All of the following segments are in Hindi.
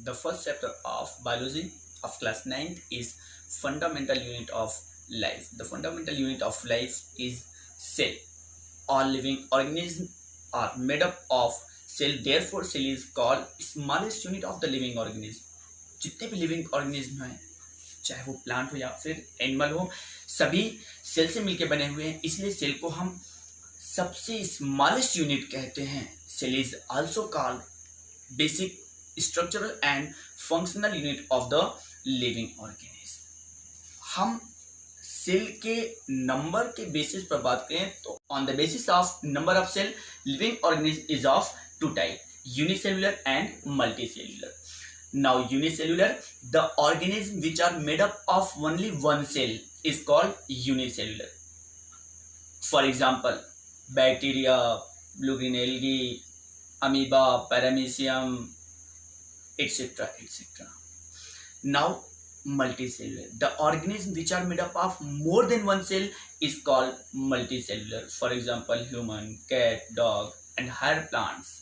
The first chapter of biology of class 9 is fundamental unit of life. The fundamental unit of life is cell. All living organisms are made up of cell. Therefore, cell is called smallest unit of the living organism. जितने भी लिविंग ऑर्गेनिज्म हैं, चाहे वो प्लांट हो या फिर एनिमल हो, सभी सेल से मिलकर बने हुए हैं, इसलिए सेल को हम सबसे स्मॉलेस्ट यूनिट कहते हैं. Cell is also called basic structural and functional unit of the living organism. हम सेल के नंबर के बेसिस पर बात करें तो on the basis of number of cell, living organism is of two type, unicellular and multicellular. Now unicellular, the organism which are made up of only one cell is called unicellular. For example, bacteria, blue green algae, amoeba, paramecium, etc. etc. Now multicellular, the organism which are made up of more than one cell is called multicellular. For example, human, cat, dog and higher plants.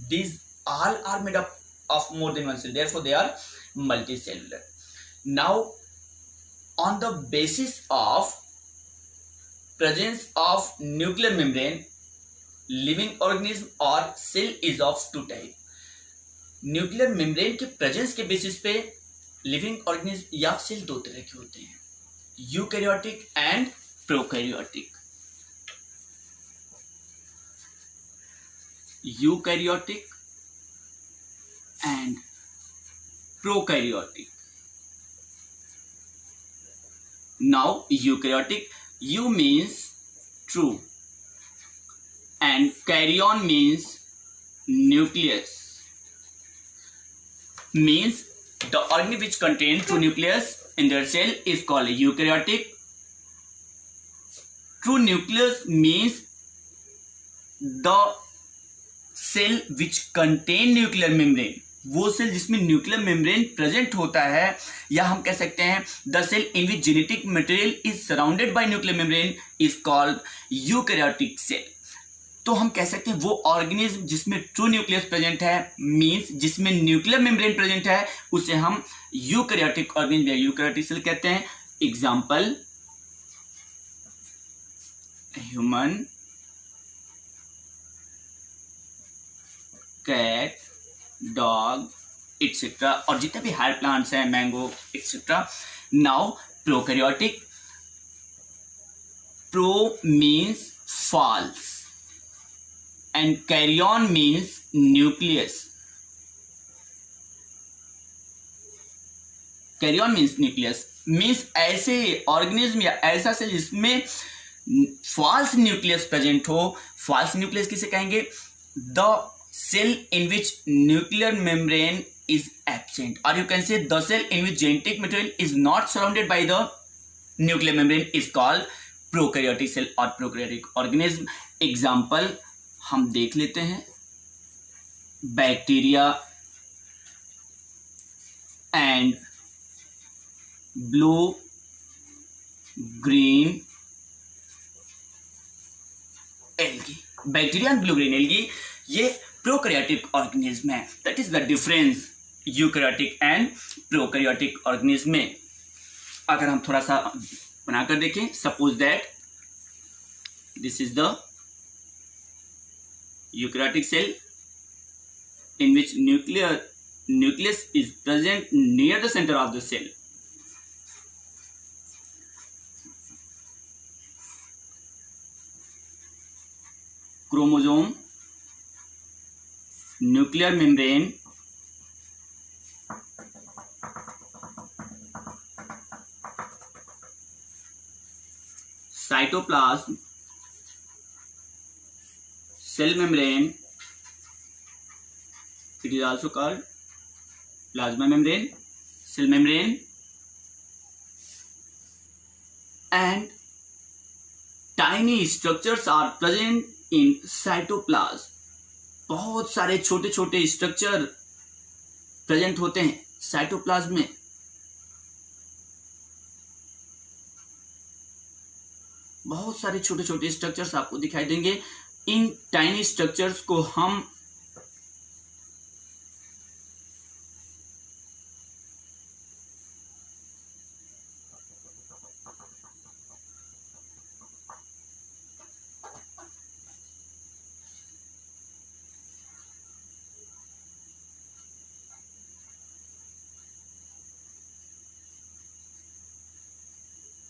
These all are made up of more than one cell, therefore they are multicellular. Now on the basis of presence of nuclear membrane, living organism or cell is of two type. Nuclear membrane के प्रेजेंस के बेसिस पे लिविंग ऑर्गेनिज्म या सेल दो तरह के होते हैं, eukaryotic and prokaryotic. Eukaryotic and prokaryotic. Now eukaryotic, U means true and karyon means nucleus, means the organism which contain true nucleus in their cell is called eukaryotic. True nucleus means the cell which contain nuclear membrane, वो सेल जिसमें न्यूक्लियर मेम्ब्रेन प्रेजेंट होता है, या हम कह सकते हैं the cell in which genetic material is surrounded by nuclear membrane is called eukaryotic cell. तो हम कह सकते हैं वो ऑर्गेनिज्म जिसमें ट्रू न्यूक्लियस प्रेजेंट है, मींस जिसमें न्यूक्लियर मेम्ब्रेन प्रेजेंट है, उसे हम यूकैरियोटिक ऑर्गेनिज्म या यूकैरियोटिक सेल कहते हैं. Example human, cat, dog etcetera, और जितने भी हायर प्लांट्स हैं, mango etcetera. Now prokaryotic, pro means false and karyon means nucleus. Karyon means nucleus, means ऐसे ऑर्गेनिज्म या ऐसा सेल जिसमें फॉल्स न्यूक्लियस प्रेजेंट हो. फॉल्स न्यूक्लियस किसे कहेंगे? The cell in which nuclear membrane is absent, or you can say the cell in which genetic material is not surrounded by the nuclear membrane is called prokaryotic cell or prokaryotic organism. Example हम देख लेते हैं, bacteria and blue green algae. Bacteria and blue green algae ये प्रोकैरियोटिक ऑर्गेनिज्म है. That is the difference eukaryotic and prokaryotic organism में. अगर हम थोड़ा सा बनाकर देखें, suppose that this is the eukaryotic cell in which nucleus is present near the center of the cell. Chromosome, nuclear membrane, cytoplasm, cell membrane, it is also called plasma membrane, cell membrane, and tiny structures are present in cytoplasm. बहुत सारे छोटे छोटे स्ट्रक्चर प्रेजेंट होते हैं साइटोप्लाज्म में. बहुत सारे छोटे छोटे स्ट्रक्चर्स आपको दिखाई देंगे. इन टाइनी स्ट्रक्चर्स को हम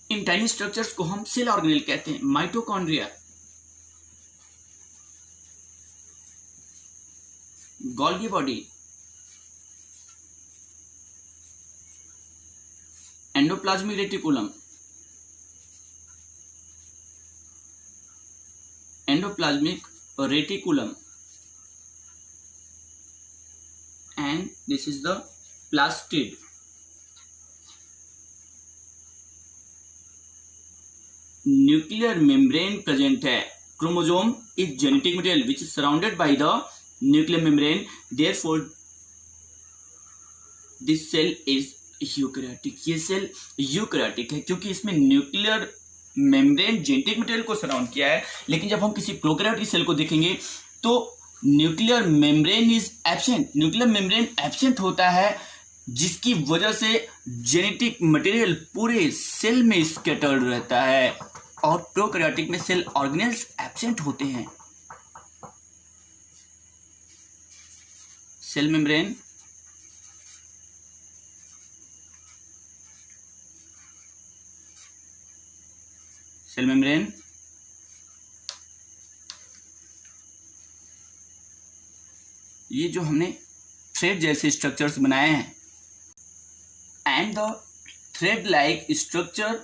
इन टाइनी स्ट्रक्चर्स को हम सेल ऑर्गेनेल कहते हैं। Mitochondria, Golgi body, endoplasmic reticulum, and this is the plastid. Nuclear membrane present है। Chromosome is genetic material which is surrounded by the nuclear membrane, therefore this cell is eukaryotic. ये सेल यूकैरियोटिक है क्योंकि इसमें न्यूक्लियर मेम्ब्रेन जेनेटिक मटेरियल को सराउंड किया है। लेकिन जब हम किसी प्रोकैरियोटिक सेल को देखेंगे तो nuclear membrane is absent. Nuclear membrane absent होता है जिसकी वजह से जेनेटिक मटेरियल पूरे सेल में स्कैटर्ड रहता है, और प्रोकैरियोटिक में सेल ऑर्गेनेल्स एब्सेंट होते हैं। सेल मेम्ब्रेन, सेल मेम्ब्रेन ये जो हमने थ्रेड जैसे स्ट्रक्चर्स बनाए हैं, and the thread like structure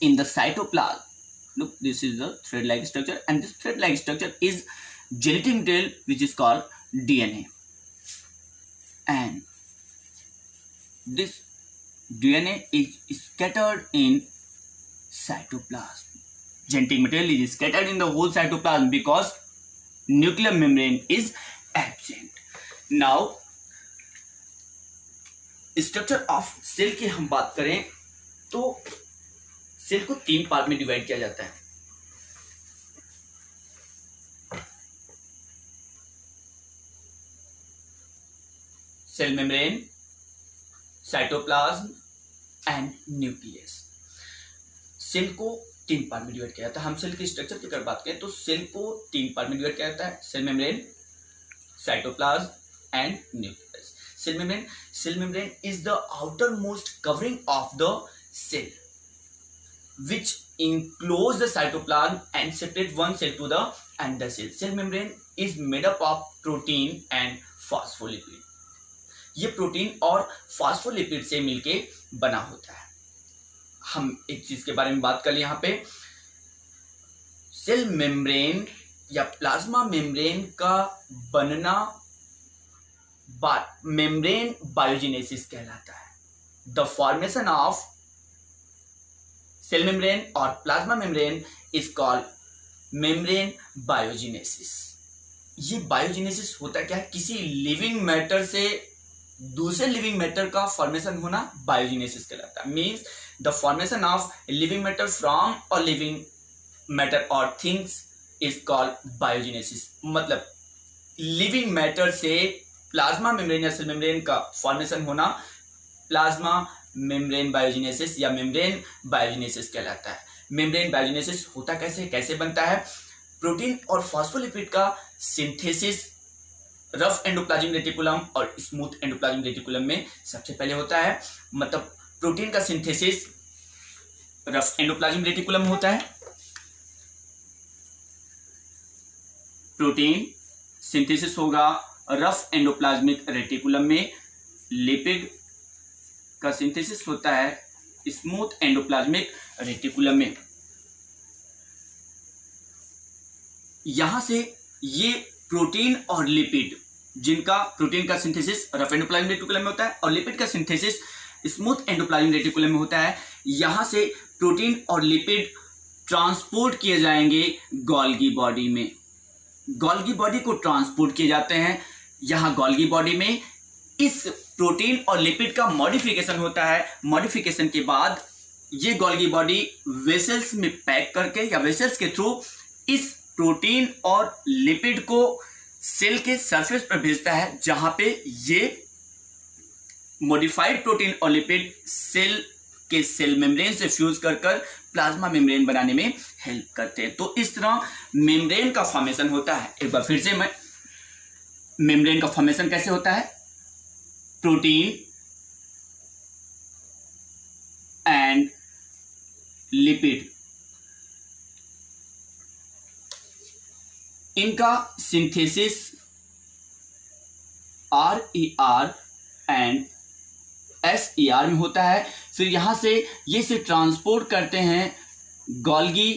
in the cytoplasm, look, this is the thread like structure, and this thread like structure is genetic material which is called DNA, and this DNA is scattered in cytoplasm. Genetic material is scattered in the whole cytoplasm because nuclear membrane is absent. Now structure of cell की हम बात करें तो सेल को 3 पार्ट में डिवाइड किया जाता है। Cell membrane, cytoplasm and nucleus. Cell को 3 पार्ट में डिवाइड किया जाता है। हम सेल के स्ट्रक्चर की अगर बात करें तो सेल को 3 पार्ट में डिवाइड किया जाता है। Cell membrane, cytoplasm and nucleus. Cell membrane is the outermost covering of the cell, which enclose the cytoplasm and separate one cell to the another cell. Cell membrane is made up of protein and phospholipid. ये प्रोटीन और फॉस्फोलिपिड से मिलके बना होता है। हम एक चीज के बारे में बात कर ले यहाँ पे, सेल मेम्ब्रेन या प्लाज्मा मेम्ब्रेन का बनना मेम्ब्रेन बायोजेनेसिस कहलाता है। The formation of cell membrane और plasma membrane is called membrane biogenesis. ये बायोजेनेसिस होता क्या है? किसी लिविंग मैटर से दूसरे लिविंग मैटर का फॉर्मेशन होना बायोजेनेसिस कहलाता है। Means the formation of living matter from और लिविंग मैटर और थिंग्स इज कॉल्ड बायोजेनेसिस। मतलब लिविंग मैटर से प्लाज्मा मेम्ब्रेन या सेल मेम्ब्रेन का फॉर्मेशन होना प्लाज्मा मेम्ब्रेन बायोजेनेसिस या मेम्ब्रेन बायोजेनेसिस कहलाता है। मेम्ब्रेन बायोजेनेसिस होता कैसे बनता है? प्रोटीन और फॉस्फोलिपिड का सिंथेसिस रफ एंडोप्लाज्मिक रेटिकुलम और स्मूथ एंडोप्लाज्मिक रेटिकुलम में सबसे पहले होता है। मतलब प्रोटीन का सिंथेसिस रफ एंडोप्लाज्मिक रेटिकुलम होता है। प्रोटीन सिंथेसिस होगा रफ एंडोप्लाज्मिक रेटिकुलम में। लिपिड का सिंथेसिस होता है स्मूथ एंडोप्लाज्मिक रेटिकुलम में। यहां से ये प्रोटीन और लिपिड, जिनका प्रोटीन का सिंथेसिस रफ एंडोप्लाज्मिक रेटिकुलम में होता है और लिपिड का सिंथेसिस स्मूथ एंडोप्लाज्मिक रेटिकुलम में होता है, यहां से प्रोटीन और लिपिड ट्रांसपोर्ट किए जाएंगे गोल्गी बॉडी में। गोल्गी बॉडी को ट्रांसपोर्ट किए जाते हैं। यहाँ गोल्गी बॉडी में इस प्रोटीन और लिपिड का मॉडिफिकेशन होता है। मॉडिफिकेशन के बाद ये गोल्गी बॉडी वेसल्स में पैक करके या वेसल्स के थ्रू इस प्रोटीन और लिपिड को सेल के सरफेस पर भेजता है, जहां पे ये मॉडिफाइड प्रोटीन और लिपिड सेल के सेल मेम्ब्रेन से फ्यूज कर प्लाज्मा मेम्ब्रेन बनाने में हेल्प करते हैं। तो इस तरह मेम्ब्रेन का फॉर्मेशन होता है। एक बार फिर से मैं मेम्ब्रेन का फॉर्मेशन कैसे होता है? प्रोटीन एंड लिपिड, इनका सिंथेसिस RER एंड SER में होता है। फिर यहां से ये से ट्रांसपोर्ट करते हैं गोल्गी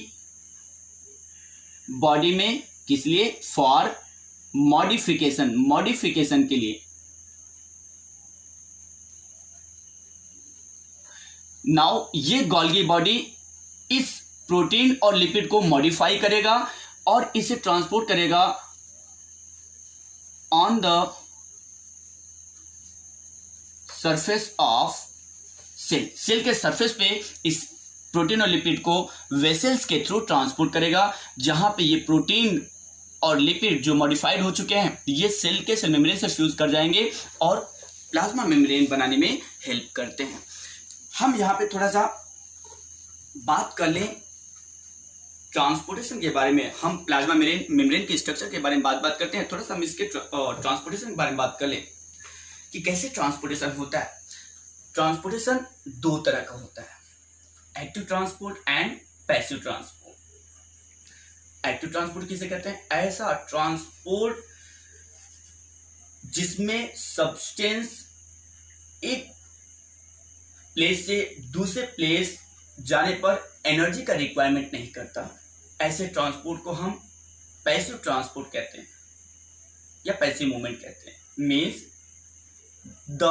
बॉडी में, किस लिए? फॉर मॉडिफिकेशन के लिए। नाउ ये गोल्गी बॉडी इस प्रोटीन और लिपिड को मॉडिफाई करेगा और इसे ट्रांसपोर्ट करेगा on the surface of cell के सरफेस पे इस प्रोटीन और लिपिड को वेसल्स के थ्रू ट्रांसपोर्ट करेगा, जहां पे ये प्रोटीन और लिपिड जो मॉडिफाइड हो चुके हैं ये सेल के सेल मेम्ब्रेन से फ्यूज कर जाएंगे और प्लाज्मा मेम्ब्रेन बनाने में हेल्प करते हैं। हम यहाँ पे थोड़ा सा बात कर लें ट्रांसपोर्टेशन के बारे में। हम प्लाज्मा मेम्ब्रेन के स्ट्रक्चर के बारे में बात करते हैं। थोड़ा सा हम इसके ट्रांसपोर्टेशन के बारे में बात कर लें कि कैसे ट्रांसपोर्टेशन होता है। ट्रांसपोर्टेशन दो तरह का होता है, active transport and passive transport. Active transport किसे कहते हैं? ऐसा ट्रांसपोर्ट जिसमें सब्सटेंस एक प्लेस से दूसरे प्लेस जाने पर एनर्जी का रिक्वायरमेंट नहीं करता। ऐसे ट्रांसपोर्ट को हम पैसिव ट्रांसपोर्ट कहते हैं या पैसिव मूवमेंट कहते हैं। Means the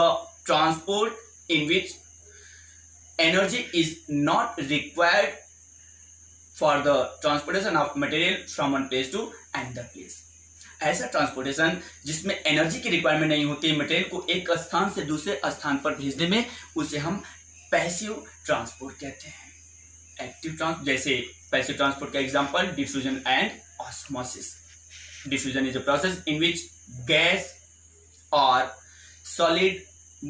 transport in which energy is not required for the transportation of material from one place to another place. ऐसा ट्रांसपोर्टेशन जिसमें एनर्जी की रिक्वायरमेंट नहीं होती मटेरियल को एक स्थान से दूसरे स्थान पर भेजने में, उसे हम पैसिव ट्रांसपोर्ट कहते हैं। एक्टिव ट्रांसपोर्ट, जैसे पैसिव ट्रांसपोर्ट का example diffusion and osmosis. Diffusion is a process in which gas और solid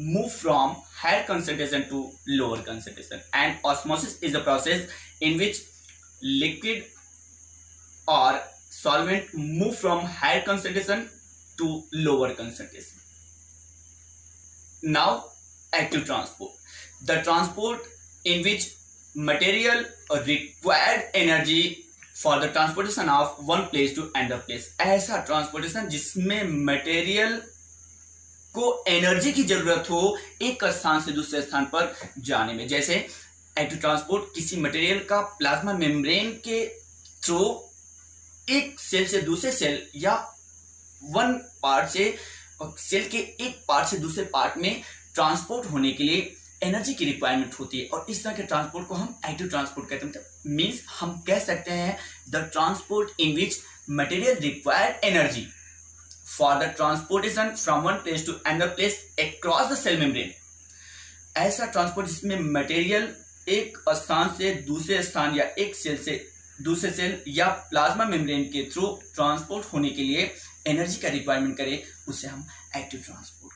move from higher concentration to lower concentration, and osmosis is the process in which liquid or solvent move from higher concentration to lower concentration. Now active transport, the transport in which material required energy for the transportation of one place to another place। ऐसा ट्रांसपोर्टेशन जिसमें मटेरियल को एनर्जी की जरूरत हो एक स्थान से दूसरे स्थान पर जाने में। जैसे एक्टिव ट्रांसपोर्ट किसी मटेरियल का प्लाज्मा मेम्ब्रेन के थ्रू एक सेल से दूसरे सेल या वन पार्ट से सेल के एक पार्ट से दूसरे पार्ट में ट्रांसपोर्ट होने के लिए एनर्जी की रिक्वायरमेंट होती है और इस तरह के ट्रांसपोर्ट को हम एक्टिव ट्रांसपोर्ट कहते हैं। मीन्स हम कह सकते हैं the transport in which material required energy for the transportation from one place to another place across the cell membrane। ऐसा ट्रांसपोर्ट जिसमें मटेरियल एक स्थान से दूसरे स्थान या एक सेल से दूसरे सेल या प्लाज्मा मेम्ब्रेन के थ्रू ट्रांसपोर्ट होने के लिए एनर्जी का रिक्वायरमेंट करे, उसे हम एक्टिव ट्रांसपोर्ट